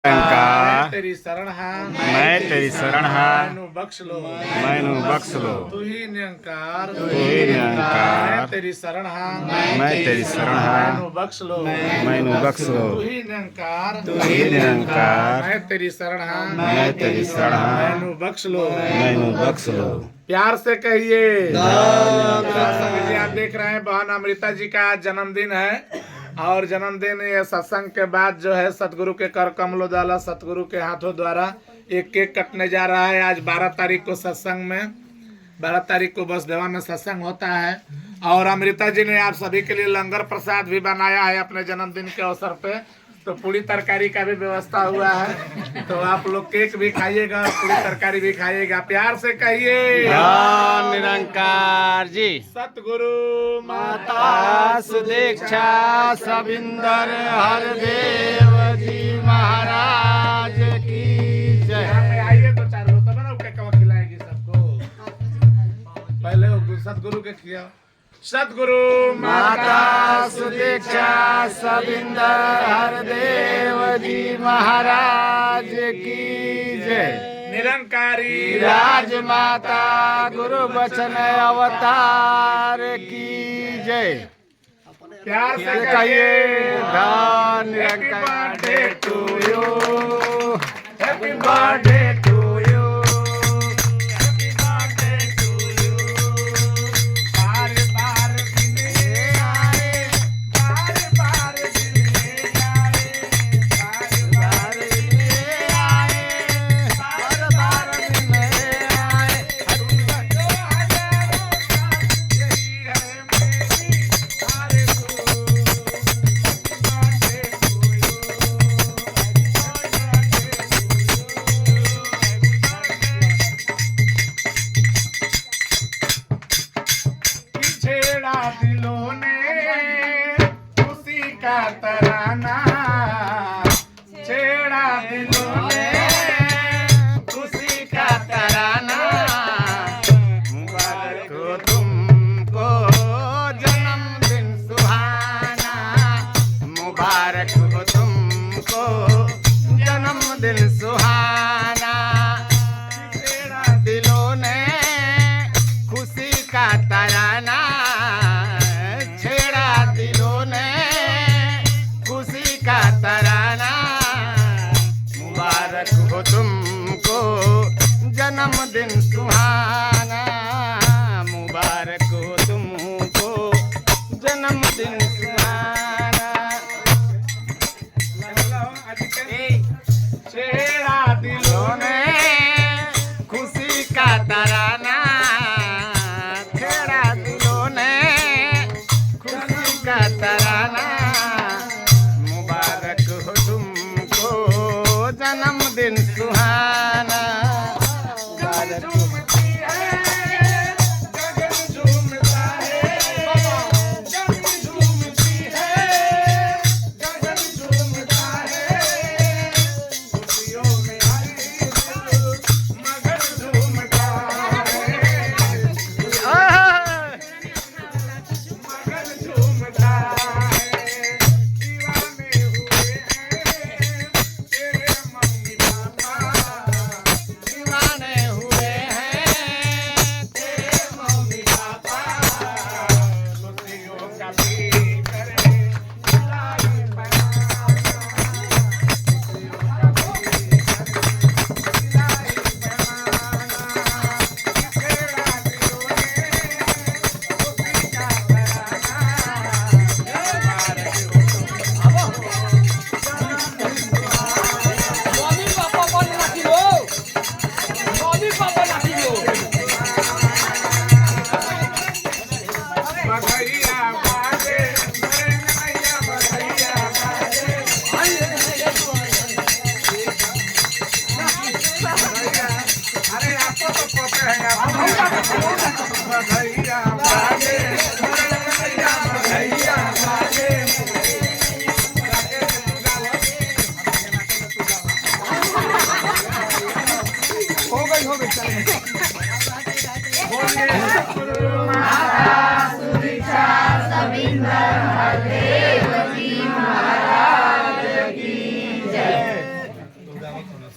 निरंकार तेरी शरण है मैं तेरी शरण है मैनू बख्श लो मैनू बख्श लो तू ही निरंकार तू ही निरंकार मैं तेरी शरण है मैं तेरी शरण है मैनू बख्श लो मैनू बख्श लो तू ही निरंकार तू ही निरंकार मैं तेरी शरण है मैं तेरी शरण है मैनू बख्श लो मैनू बख्श लो। प्यार से कहिए। निरंकार। सभी जी आप देख रहे हैं बहन अमृता जी का आज जन्मदिन है और जन्मदिन ये सत्संग के बाद जो है सतगुरु के कर कमलों द्वारा सतगुरु के हाथों द्वारा एक केक कटने जा रहा है। आज 12 तारीख को सत्संग में 12 तारीख को बसदेवा में सत्संग होता है और अमृता जी ने आप सभी के लिए लंगर प्रसाद भी बनाया है अपने जन्मदिन के अवसर पे। तो पूरी तरकारी का भी व्यवस्था हुआ है तो आप लोग केक भी खाइएगा और पूरी तरकारी भी खाइएगा। प्यार से कहिए निरंकार जी सतगुरु माता सुदीक्षा सविंदर हरदेव जी महाराज की जय। यहाँ पे आइए तो चार लोग तब ना केक खिलाएगी सबको। पहले वो सतगुरु के खिलाओ। सतगुरु माता सुदीक्षा सविंदर हरदेव जी महाराज की जय। निरंकारी राजमाता गुरु बचन अवतार की जय। प्यार से कहिए कहिए Dhan Happy Nirankar birthday to to you happy birthday to you happy birthday to you. बार बार दिन ये आए बार बार दिन ये आए बार बार दिन ये आए बार बार दिन ये आए। हजारों हजारों साल यही है मेरी आरज़ू। छेड़ा दिलों ने खुशी का तराना छेड़ा दिलों ने खुशी का तराना। मुबारक हो तुमको जन्मदिन सुहाना। मुबारक हो तुमको जन्मदिन सुहाना। तेरा दिलों ने खुशी का तराना छेड़ा दिलों ने खुशी का तराना। मुबारक हो तुमको जन्मदिन सुहाना। मुबारक हो तुमको जन्मदिन सुहाना। छेड़ा दिलों ने खुशी का तराना छेड़ा दिलों ने खुशी का तराना। मुबारक हो तुमको जन्मदिन सुहाना। मुबारक हो झूमती है गगन झूमता है जमीन झूमती है गगन झूमता है। खुशियों में हर दिल मगन झूमता है मगन झूमता है। दीवाने हुए हैं तेरे मम्मी पापा दीवाने हुए हैं तेरे मम्मी पापा। खुशियों का भी करे लाई पैमाना खुशियों का भी करे लाई पैमाना। छेड़ा दिलों ने खुशी का तराना। मम्मी पापा को नाचिलो मम्मी पापा नाचिलो बधैया बाजे मेरे नैया बधैया बाजे अरे आपको तो पता है बधैया बाजे मेरे नैया बधैया बाजे। हो गई चल बोलिए सतगुरु माता सुदीक्षा सविंदर हरदेव जी महाराज की जय। अपना